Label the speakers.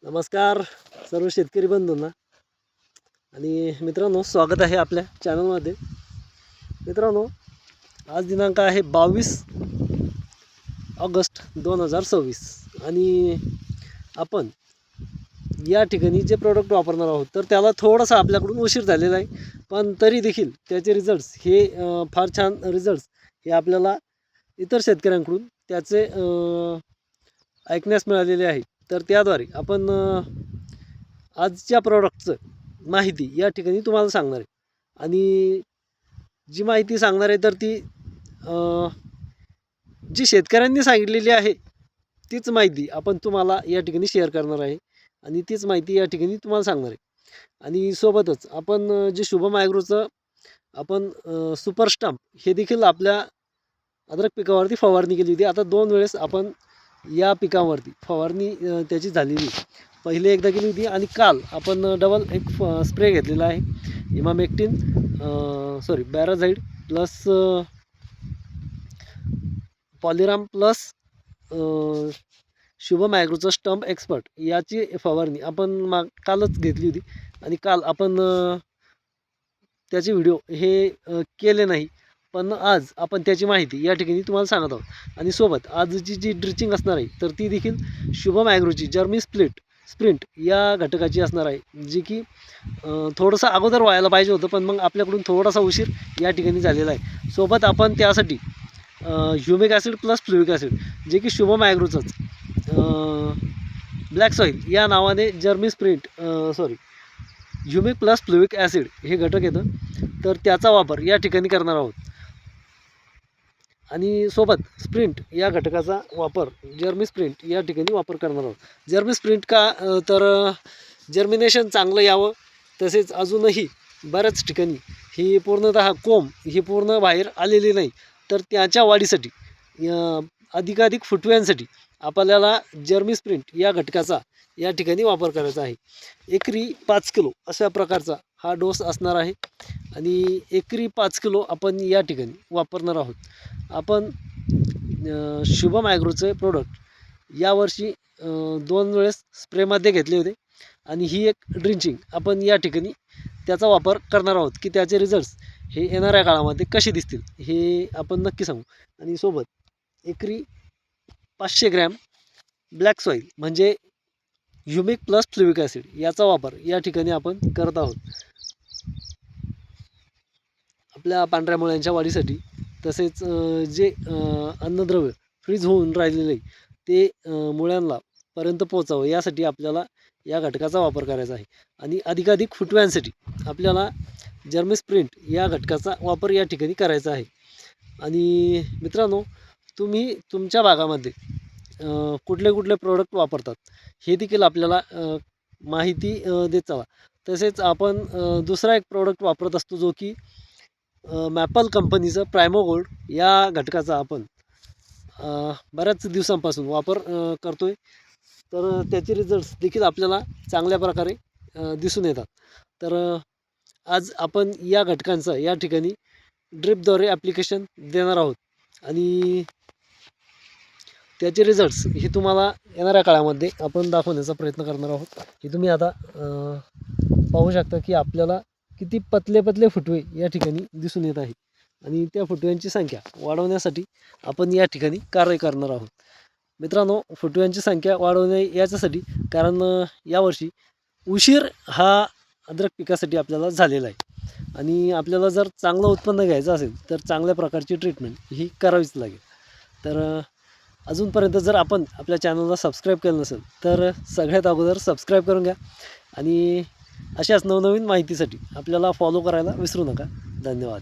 Speaker 1: नमस्कार सर्व शेतकरी बंधूंना आणि मित्रांनो, स्वागत आहे आपल्या चॅनलमध्ये. मित्रांनो, आज दिनांक आहे 22 ऑगस्ट 2026 आणि आपण या ठिकाणी जे प्रोडक्ट वापरणार आहोत तर त्याला थोडासा आपल्याकडून उशीर झालेला आहे, पण तरी देखील त्याचे रिझल्ट्स हे फार छान रिझल्ट्स हे आपल्याला इतर शेतकऱ्यांकडून त्याचे ऐकण्यास मिळालेले आहे. तर त्याद्वारे आपण आजच्या प्रॉडक्टचं माहिती या ठिकाणी तुम्हाला सांगणार आहे आणि जी माहिती सांगणार आहे तर ती जी शेतकऱ्यांनी सांगितलेली आहे तीच माहिती आपण तुम्हाला या ठिकाणी शेअर करणार आहे आणि तीच माहिती या ठिकाणी तुम्हाला सांगणार आहे. आणि सोबतच आपण जे शुभम ॲग्रोचं आपण सुपर स्टंप हे देखील आपल्या अद्रक पिकावरती फवारणी केली होती. आता 2 वेळेस आपण या पिकावरती फवारणी त्याची झालेली. पहिले एकदा केली होती आणि काल आपण डबल एक स्प्रे घेतलेला आहे. इमामेक्टिन बॅराझाईड प्लस पॉलिराम प्लस शुभम ॲग्रोचं स्टंप एक्सपर्ट याची फवारणी आपण कालच घेतली होती आणि काल आपण त्याचे व्हिडिओ हे केले नाही, पण आज आपण त्याची माहिती या ठिकाणी तुम्हाला सांगत आहोत. आणि सोबत आजची जी ड्रिचिंग असणार आहे तर ती देखील शुभम ॲग्रोची जर्मी स्प्रिंट या घटकाची असणार आहे, जी की थोडंसं अगोदर व्हायला पाहिजे होतं, पण मग आपल्याकडून थोडासा उशीर या ठिकाणी झालेला आहे. सोबत आपण त्यासाठी ह्युमिक ॲसिड प्लस फ्लुइक ॲसिड जे की शुभम ॲग्रोचंच ब्लॅक सॉईल या नावाने जर्मी ह्युमिक प्लस फ्लुइक ॲसिड हे घटक येतं, तर त्याचा वापर या ठिकाणी करणार आहोत. आणि सोबत स्प्रिंट या घटकाचा वापर जर्मी स्प्रिंट या ठिकाणी वापर करणार आहोत. जर्मी स्प्रिंट का तर जर्मिनेशन चांगलं यावं, तसेच अजूनही बऱ्याच ठिकाणी ही पूर्णतः कोंब ही पूर्ण बाहेर आलेली नाही, तर त्याच्या वाढीसाठी अधिकाधिक फुटव्यांसाठी आपल्याला जर्मी स्प्रिंट या घटकाचा या ठिकाणी वापर करायचा आहे. एकरी 5 किलो अशा प्रकारचा हा डोस असणार आहे आणि एकरी 5 किलो आपण या ठिकाणी वापरणार आहोत. आपण शुभम ॲग्रोचे प्रोडक्ट यावर्षी 2 वेळेस स्प्रेमध्ये घेतले होते आणि ही एक ड्रिंचिंग आपण या ठिकाणी त्याचा वापर करणार आहोत की त्याचे रिझल्ट्स हे येणाऱ्या काळामध्ये कसे दिसतील हे आपण नक्की सांगू. आणि सोबत एकरी 500 ग्रॅम ब्लॅक सॉईल म्हणजे ह्युमिक प्लस फ्लुइक ॲसिड याचा वापर या ठिकाणी आपण करत आहोत आपल्या पांढऱ्या मुळ्यांच्या वाढीसाठी. तसेच जे अन्नद्रव्य फ्रीज होऊन राहिलेले आहे ते मुळ्यांना पर्यंत पोचावं यासाठी आपल्याला या घटकाचा वापर करायचा आहे. आणि अधिकाधिक फुटव्यांसाठी आपल्याला जर्मी स्प्रिंट या घटकाचा वापर या ठिकाणी करायचा आहे. आणि मित्रांनो, तुम्ही तुमच्या भागामध्ये कुठले प्रोडक्ट वापरतात हे देखील आपल्याला माहिती देत चला. तसेच आपण दुसरा एक प्रोडक्ट वापरत असतो जो की मॅपल कंपनीचं प्रायमो गोल्ड या घटकाचा आपण बऱ्याच दिवसांपासून वापर करतो आहे, तर त्याचे रिझल्ट्स देखील आपल्याला चांगल्या प्रकारे दिसून येतात. तर आज आपण या घटकांचं या ठिकाणी ड्रिपद्वारे ॲप्लिकेशन देणार आहोत आणि त्याचे रिझल्ट्स हे तुम्हाला येणाऱ्या काळामध्ये आपण दाखवण्याचा प्रयत्न करणार आहोत. हे तुम्ही आता पाहू शकता की आपल्याला किती पतले फुटवे या ठिकाणी दिसून येत आहे आणि त्या फुटव्यांची संख्या वाढवण्यासाठी आपण या ठिकाणी कार्य करणार आहोत. मित्रांनो, फुटव्यांची संख्या वाढवणे याच्यासाठी कारण यावर्षी उशीर हा अद्रक पिकासाठी आपल्याला झालेला आहे आणि आपल्याला जर चांगलं उत्पन्न घ्यायचं असेल तर चांगल्या प्रकारची ट्रीटमेंट ही करावीच लागेल. तर अजूनपर्यंत जर आपण आपल्या चॅनलला सबस्क्राईब केलं नसेल तर सगळ्यात अगोदर सबस्क्राईब करून घ्या आणि अशाच नवनवीन माहितीसाठी आपल्याला फॉलो करायला विसरू नका. धन्यवाद.